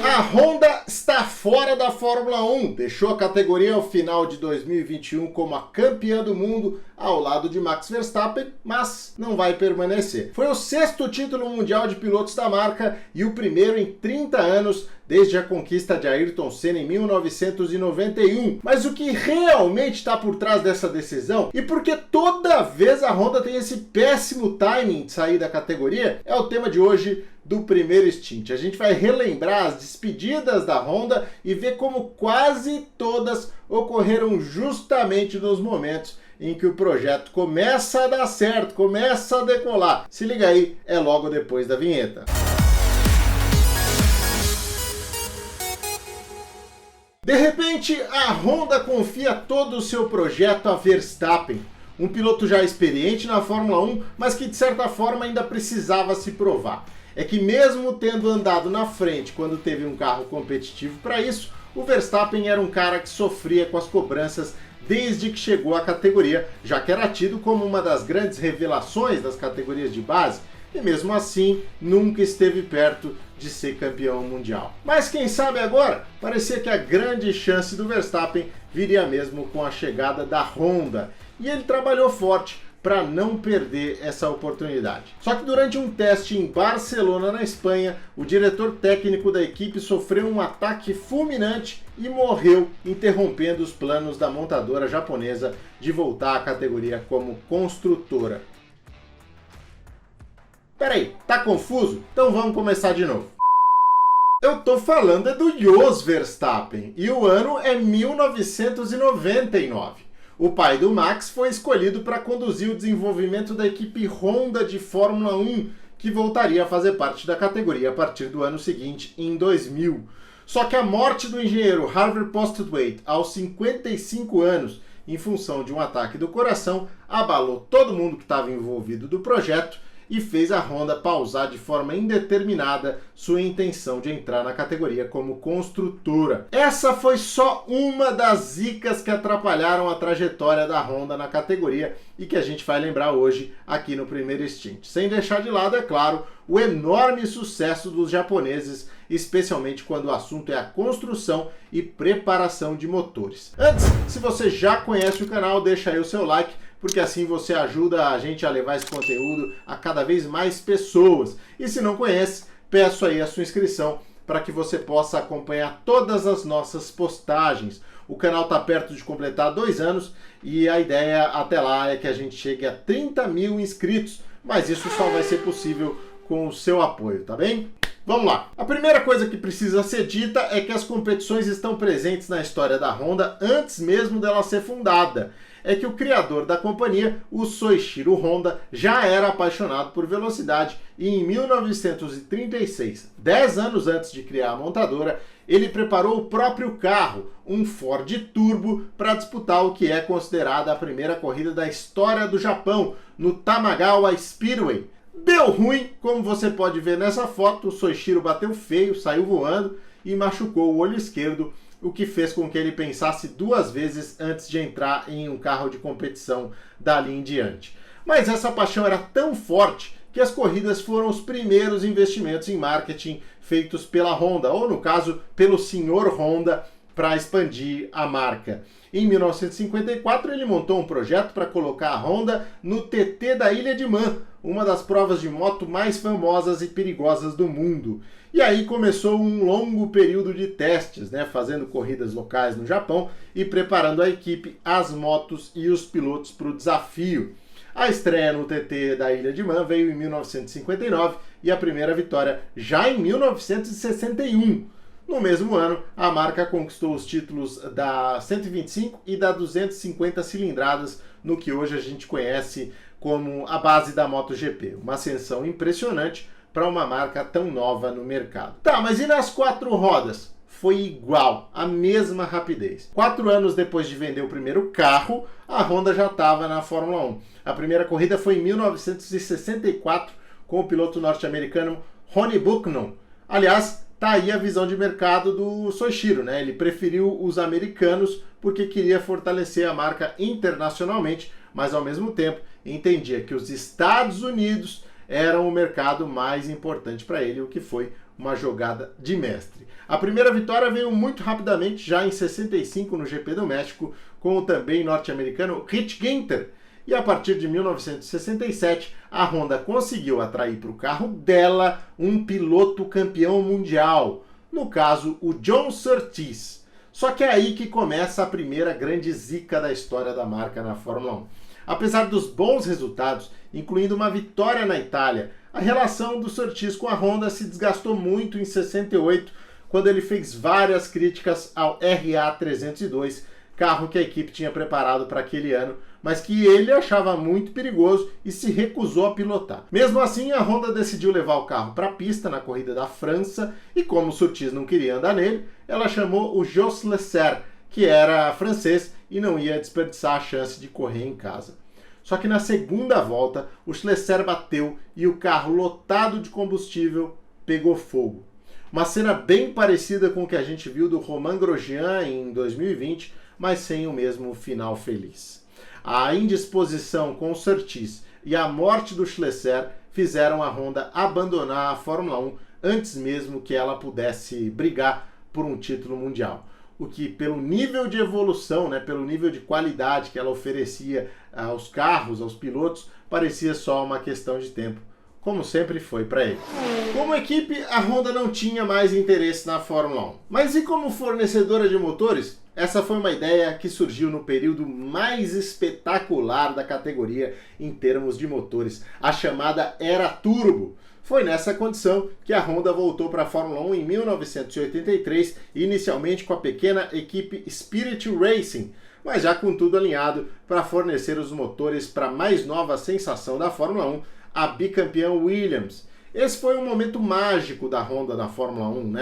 A Honda está fora da Fórmula 1, deixou a categoria ao final de 2021 como a campeã do mundo ao lado de Max Verstappen, mas não vai permanecer. Foi o 6º título mundial de pilotos da marca e o primeiro em 30 anos desde a conquista de Ayrton Senna em 1991. Mas o que realmente está por trás dessa decisão e por que toda vez a Honda tem esse péssimo timing de sair da categoria é o tema de hoje do Primeiro Stint. A gente vai relembrar as despedidas da Honda e ver como quase todas ocorreram justamente nos momentos em que o projeto começa a dar certo, começa a decolar. Se liga aí, é logo depois da vinheta. De repente, a Honda confia todo o seu projeto a Verstappen, um piloto já experiente na Fórmula 1, mas que de certa forma ainda precisava se provar. É que mesmo tendo andado na frente quando teve um carro competitivo para isso, o Verstappen era um cara que sofria com as cobranças desde que chegou à categoria, já que era tido como uma das grandes revelações das categorias de base, e mesmo assim nunca esteve perto de ser campeão mundial. Mas quem sabe agora, parecia que a grande chance do Verstappen viria mesmo com a chegada da Honda, e ele trabalhou forte para não perder essa oportunidade. Só que durante um teste em Barcelona, na Espanha, o diretor técnico da equipe sofreu um ataque fulminante e morreu, interrompendo os planos da montadora japonesa de voltar à categoria como construtora. Peraí, tá confuso? Então vamos começar de novo. Eu tô falando do Jos Verstappen e o ano é 1999. O pai do Max foi escolhido para conduzir o desenvolvimento da equipe Honda de Fórmula 1, que voltaria a fazer parte da categoria a partir do ano seguinte, em 2000. Só que a morte do engenheiro Harvey Postlewaite aos 55 anos, em função de um ataque do coração, abalou todo mundo que estava envolvido do projeto e fez a Honda pausar de forma indeterminada sua intenção de entrar na categoria como construtora. Essa foi só uma das zicas que atrapalharam a trajetória da Honda na categoria e que a gente vai lembrar hoje aqui no Primeiro Stint. Sem deixar de lado, é claro, o enorme sucesso dos japoneses, especialmente quando o assunto é a construção e preparação de motores. Antes, se você já conhece o canal, deixa aí o seu like, porque assim você ajuda a gente a levar esse conteúdo a cada vez mais pessoas. E se não conhece, peço aí a sua inscrição para que você possa acompanhar todas as nossas postagens. O canal está perto de completar 2 anos e a ideia até lá é que a gente chegue a 30 mil inscritos, mas isso só vai ser possível com o seu apoio, tá bem? Vamos lá! A primeira coisa que precisa ser dita é que as competições estão presentes na história da Honda antes mesmo dela ser fundada. É que o criador da companhia, o Soichiro Honda, já era apaixonado por velocidade e em 1936, 10 anos antes de criar a montadora, ele preparou o próprio carro, um Ford Turbo, para disputar o que é considerada a primeira corrida da história do Japão, no Tamagawa Speedway. Deu ruim, como você pode ver nessa foto, o Soichiro bateu feio, saiu voando e machucou o olho esquerdo, o que fez com que ele pensasse 2 vezes antes de entrar em um carro de competição dali em diante. Mas essa paixão era tão forte que as corridas foram os primeiros investimentos em marketing feitos pela Honda, ou no caso, pelo Sr. Honda, para expandir a marca. Em 1954, ele montou um projeto para colocar a Honda no TT da Ilha de Man, uma das provas de moto mais famosas e perigosas do mundo. E aí começou um longo período de testes, fazendo corridas locais no Japão e preparando a equipe, as motos e os pilotos para o desafio. A estreia no TT da Ilha de Man veio em 1959 e a primeira vitória já em 1961. No mesmo ano, a marca conquistou os títulos da 125 e da 250 cilindradas, no que hoje a gente conhece como a base da MotoGP. Uma ascensão impressionante para uma marca tão nova no mercado. Tá, mas e nas 4 rodas? Foi igual, a mesma rapidez. 4 anos depois de vender o primeiro carro, a Honda já estava na Fórmula 1. A primeira corrida foi em 1964 com o piloto norte-americano Ronnie Buchanan. Aliás, tá aí a visão de mercado do Soichiro, Ele preferiu os americanos porque queria fortalecer a marca internacionalmente, mas ao mesmo tempo entendia que os Estados Unidos eram o mercado mais importante para ele, o que foi uma jogada de mestre. A primeira vitória veio muito rapidamente, já em 65 no GP do México, com o também norte-americano Rich Ginter. E a partir de 1967, a Honda conseguiu atrair para o carro dela um piloto campeão mundial, no caso o John Surtees. Só que é aí que começa a primeira grande zica da história da marca na Fórmula 1. Apesar dos bons resultados, incluindo uma vitória na Itália, a relação do Surtees com a Honda se desgastou muito em 68, quando ele fez várias críticas ao RA302, carro que a equipe tinha preparado para aquele ano, mas que ele achava muito perigoso e se recusou a pilotar. Mesmo assim, a Honda decidiu levar o carro para a pista na corrida da França, e como o Surtees não queria andar nele, ela chamou o Jos Schlesser, que era francês e não ia desperdiçar a chance de correr em casa. Só que na segunda volta, o Schlesser bateu e o carro lotado de combustível pegou fogo. Uma cena bem parecida com o que a gente viu do Romain Grosjean em 2020, mas sem o mesmo final feliz. A indisposição com o Surtees e a morte do Schlesser fizeram a Honda abandonar a Fórmula 1 antes mesmo que ela pudesse brigar por um título mundial. O que, pelo nível de evolução, pelo nível de qualidade que ela oferecia aos carros, aos pilotos, parecia só uma questão de tempo, como sempre foi para ele. Como equipe, a Honda não tinha mais interesse na Fórmula 1. Mas e como fornecedora de motores? Essa foi uma ideia que surgiu no período mais espetacular da categoria em termos de motores, a chamada Era Turbo. Foi nessa condição que a Honda voltou para a Fórmula 1 em 1983, inicialmente com a pequena equipe Spirit Racing, mas já com tudo alinhado para fornecer os motores para a mais nova sensação da Fórmula 1, a bicampeã Williams. Esse foi um momento mágico da Honda na Fórmula 1,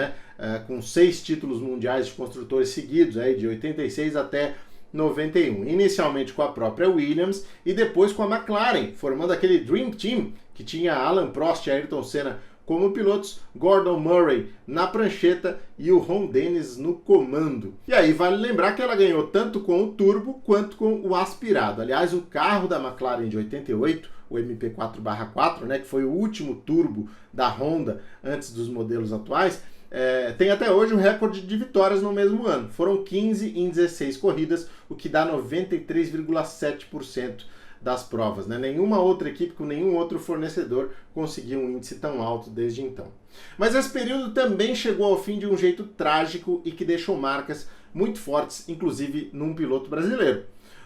com 6 títulos mundiais de construtores seguidos, de 86 até 91. Inicialmente com a própria Williams e depois com a McLaren, formando aquele Dream Team que tinha Alan Prost e Ayrton Senna como pilotos, Gordon Murray na prancheta e o Ron Dennis no comando. E aí vale lembrar que ela ganhou tanto com o turbo quanto com o aspirado. Aliás, o carro da McLaren de 88, o MP4/4, que foi o último turbo da Honda antes dos modelos atuais, tem até hoje o recorde de vitórias no mesmo ano. Foram 15 em 16 corridas, o que dá 93,7% das provas. Nenhuma outra equipe com nenhum outro fornecedor conseguiu um índice tão alto desde então. Mas esse período também chegou ao fim de um jeito trágico e que deixou marcas muito fortes, inclusive num piloto brasileiro.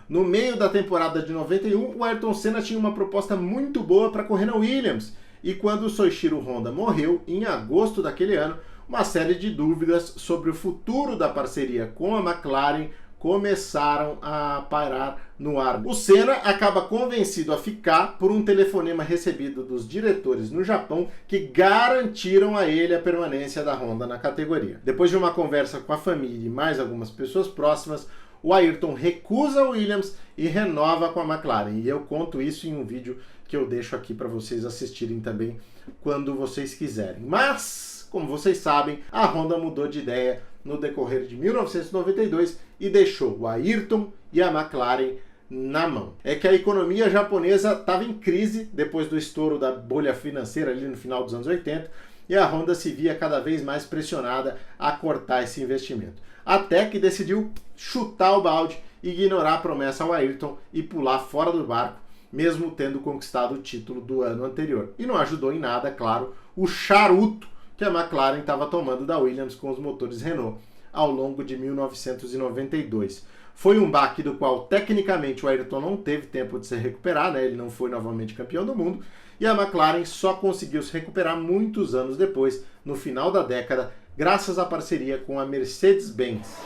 No meio da temporada de 91, o Ayrton Senna tinha uma proposta muito boa para correr na Williams, e quando o Soichiro Honda morreu, em agosto daquele ano, uma série de dúvidas sobre o futuro da parceria com a McLaren começaram a pairar no ar. O Senna acaba convencido a ficar por um telefonema recebido dos diretores no Japão que garantiram a ele a permanência da Honda na categoria. Depois de uma conversa com a família e mais algumas pessoas próximas, o Ayrton recusa a Williams e renova com a McLaren. E eu conto isso em um vídeo que eu deixo aqui para vocês assistirem também quando vocês quiserem. Mas, como vocês sabem, a Honda mudou de ideia no decorrer de 1992 e deixou o Ayrton e a McLaren na mão. É que a economia japonesa estava em crise depois do estouro da bolha financeira ali no final dos anos 80 e a Honda se via cada vez mais pressionada a cortar esse investimento. Até que decidiu chutar o balde, ignorar a promessa ao Ayrton e pular fora do barco, mesmo tendo conquistado o título do ano anterior. E não ajudou em nada, claro, o charuto que a McLaren estava tomando da Williams com os motores Renault ao longo de 1992. Foi um baque do qual, tecnicamente, o Ayrton não teve tempo de se recuperar, ele não foi novamente campeão do mundo, e a McLaren só conseguiu se recuperar muitos anos depois, no final da década, graças à parceria com a Mercedes-Benz.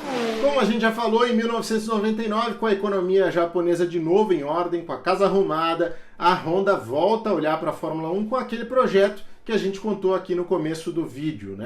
Como a gente já falou, em 1999, com a economia japonesa de novo em ordem, com a casa arrumada, a Honda volta a olhar para a Fórmula 1 com aquele projeto que a gente contou aqui no começo do vídeo,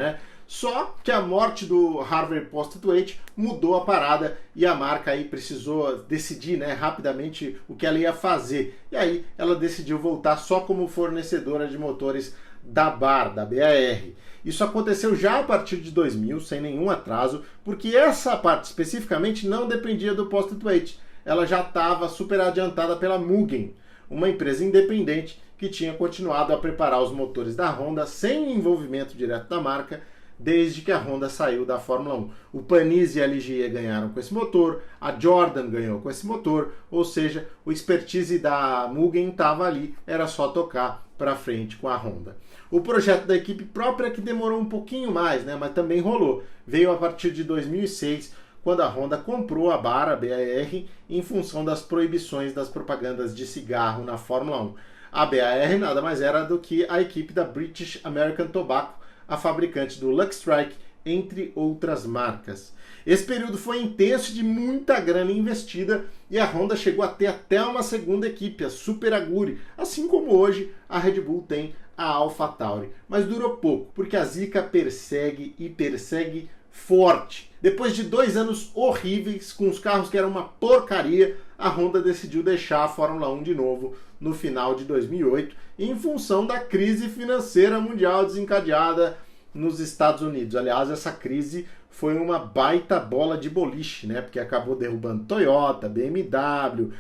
Só que a morte do Harvey Postlewaite mudou a parada e a marca aí precisou decidir, rapidamente o que ela ia fazer. E aí ela decidiu voltar só como fornecedora de motores da BAR, da BAR. Isso aconteceu já a partir de 2000, sem nenhum atraso, porque essa parte especificamente não dependia do Postlewaite. Ela já estava super adiantada pela Mugen. uma empresa independente que tinha continuado a preparar os motores da Honda sem envolvimento direto da marca, desde que a Honda saiu da Fórmula 1. O Panizzi e a Ligier ganharam com esse motor, a Jordan ganhou com esse motor, ou seja, o expertise da Mugen estava ali, era só tocar para frente com a Honda. O projeto da equipe própria que demorou um pouquinho mais, né, mas também rolou. Veio a partir de 2006, quando a Honda comprou a BAR, a BAR, em função das proibições das propagandas de cigarro na Fórmula 1. A BAR nada mais era do que a equipe da British American Tobacco, a fabricante do Lucky Strike, entre outras marcas. Esse período foi intenso, de muita grana investida, e a Honda chegou a ter até uma segunda equipe, a Super Aguri, assim como hoje a Red Bull tem a AlphaTauri. Mas durou pouco, porque a zica persegue e persegue forte. Depois de 2 anos horríveis, com os carros que eram uma porcaria, a Honda decidiu deixar a Fórmula 1 de novo no final de 2008, em função da crise financeira mundial desencadeada nos Estados Unidos. Aliás, essa crise foi uma baita bola de boliche, né? Porque acabou derrubando Toyota, BMW,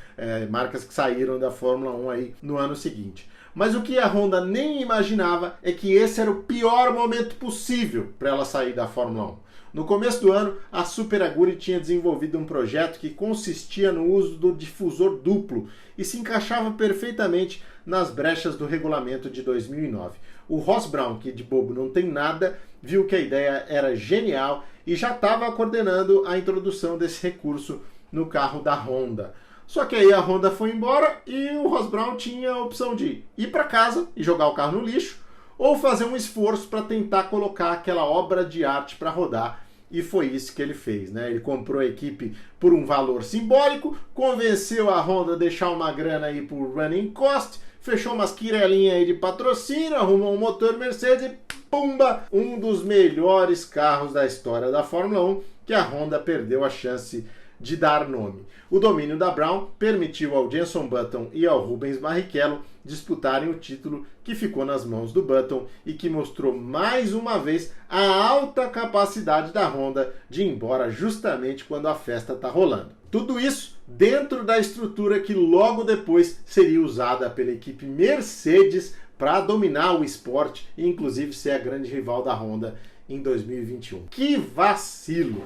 marcas que saíram da Fórmula 1 aí no ano seguinte. Mas o que a Honda nem imaginava é que esse era o pior momento possível para ela sair da Fórmula 1. No começo do ano, a Super Aguri tinha desenvolvido um projeto que consistia no uso do difusor duplo e se encaixava perfeitamente nas brechas do regulamento de 2009. O Ross Brawn, que de bobo não tem nada, viu que a ideia era genial e já estava coordenando a introdução desse recurso no carro da Honda. Só que aí a Honda foi embora e o Ross Brawn tinha a opção de ir para casa e jogar o carro no lixo, ou fazer um esforço para tentar colocar aquela obra de arte para rodar. E foi isso que ele fez, né? Ele comprou a equipe por um valor simbólico, convenceu a Honda a deixar uma grana aí por running cost, fechou umas quirelinhas aí de patrocínio, arrumou um motor Mercedes e pumba! Um dos melhores carros da história da Fórmula 1 que a Honda perdeu a chance de dar nome. O domínio da Brawn permitiu ao Jenson Button e ao Rubens Barrichello disputarem o título, que ficou nas mãos do Button e que mostrou mais uma vez a alta capacidade da Honda de ir embora justamente quando a festa está rolando. Tudo isso dentro da estrutura que logo depois seria usada pela equipe Mercedes para dominar o esporte e inclusive ser a grande rival da Honda em 2021. Que vacilo!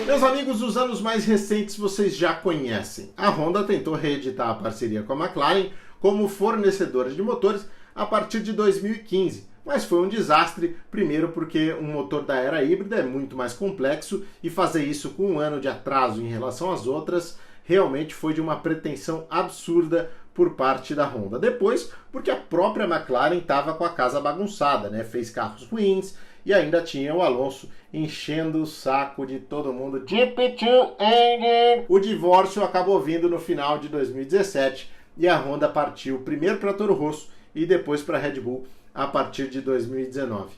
Meus amigos, os anos mais recentes vocês já conhecem. A Honda tentou reeditar a parceria com a McLaren como fornecedora de motores a partir de 2015, mas foi um desastre, primeiro porque um motor da era híbrida é muito mais complexo e fazer isso com um ano de atraso em relação às outras realmente foi de uma pretensão absurda por parte da Honda. Depois, porque a própria McLaren estava com a casa bagunçada, né? Fez carros ruins e ainda tinha o Alonso enchendo o saco de todo mundo. O divórcio acabou vindo no final de 2017 e a Honda partiu primeiro para Toro Rosso e depois para Red Bull a partir de 2019.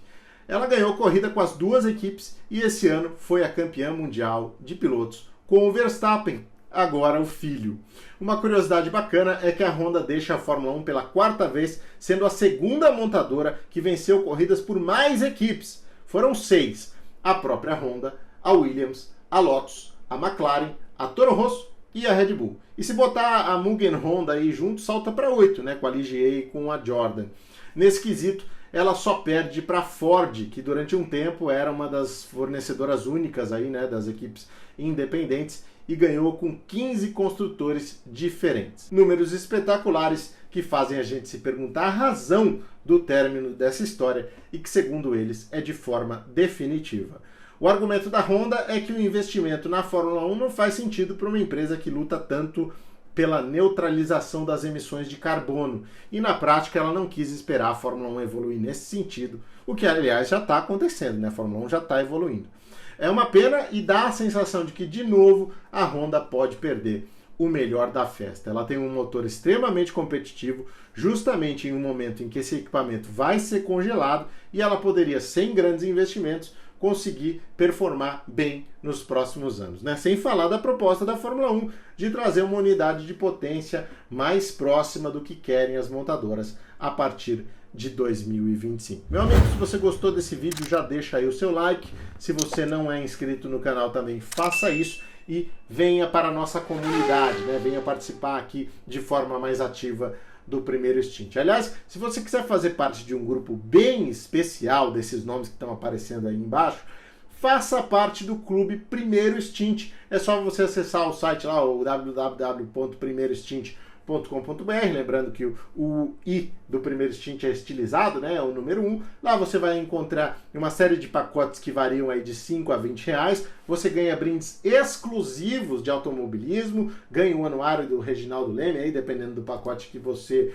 Ela ganhou corrida com as duas equipes e esse ano foi a campeã mundial de pilotos com o Verstappen, agora o filho. Uma curiosidade bacana é que a Honda deixa a Fórmula 1 pela 4ª vez, sendo a segunda montadora que venceu corridas por mais equipes. Foram 6. A própria Honda, a Williams, a Lotus, a McLaren, a Toro Rosso e a Red Bull. E se botar a Mugen Honda aí junto, salta para 8, né, com a Ligier e com a Jordan. Nesse quesito, ela só perde para a Ford, que durante um tempo era uma das fornecedoras únicas aí, né, das equipes independentes, e ganhou com 15 construtores diferentes. Números espetaculares que fazem a gente se perguntar a razão do término dessa história e que, segundo eles, é de forma definitiva. O argumento da Honda é que o investimento na Fórmula 1 não faz sentido para uma empresa que luta tanto pela neutralização das emissões de carbono. E na prática ela não quis esperar a Fórmula 1 evoluir nesse sentido, o que aliás já está acontecendo, né? A Fórmula 1 já está evoluindo. É uma pena e dá a sensação de que, de novo, a Honda pode perder o melhor da festa. Ela tem um motor extremamente competitivo, justamente em um momento em que esse equipamento vai ser congelado e ela poderia, sem grandes investimentos, conseguir performar bem nos próximos anos, né? Sem falar da proposta da Fórmula 1 de trazer uma unidade de potência mais próxima do que querem as montadoras a partir de 2025. Meu amigo, se você gostou desse vídeo, já deixa aí o seu like. Se você não é inscrito no canal também, faça isso e venha para a nossa comunidade, né? Venha participar aqui de forma mais ativa do Primeiro Stint. Aliás, se você quiser fazer parte de um grupo bem especial desses nomes que estão aparecendo aí embaixo, faça parte do clube Primeiro Stint. É só você acessar o site lá, o www.primeirostint.com.br, lembrando que o I do Primeiro Stint é estilizado, né? É o número 1. Lá você vai encontrar uma série de pacotes que variam aí de 5 a 20 reais. Você ganha brindes exclusivos de automobilismo, ganha o anuário do Reginaldo Leme, aí dependendo do pacote que você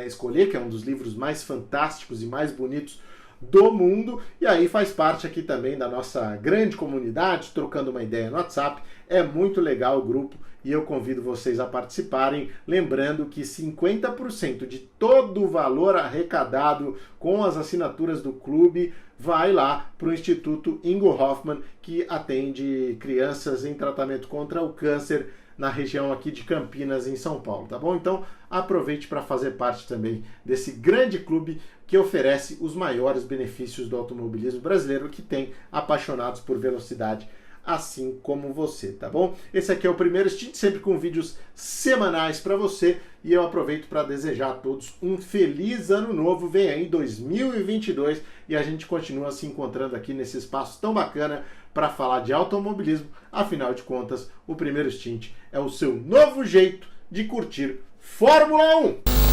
escolher, que é um dos livros mais fantásticos e mais bonitos do mundo, e aí faz parte aqui também da nossa grande comunidade, trocando uma ideia no WhatsApp. É muito legal o grupo e eu convido vocês a participarem, lembrando que 50% de todo o valor arrecadado com as assinaturas do clube vai lá para o Instituto Ingo Hoffmann, que atende crianças em tratamento contra o câncer na região aqui de Campinas, em São Paulo, tá bom? Então aproveite para fazer parte também desse grande clube que oferece os maiores benefícios do automobilismo brasileiro, que tem apaixonados por velocidade, assim como você, tá bom? Esse aqui é o Primeiro Stint, sempre com vídeos semanais para você, e eu aproveito para desejar a todos um feliz ano novo. Vem aí 2022 e a gente continua se encontrando aqui nesse espaço tão bacana para falar de automobilismo. Afinal de contas, o Primeiro Stint é o seu novo jeito de curtir Fórmula 1.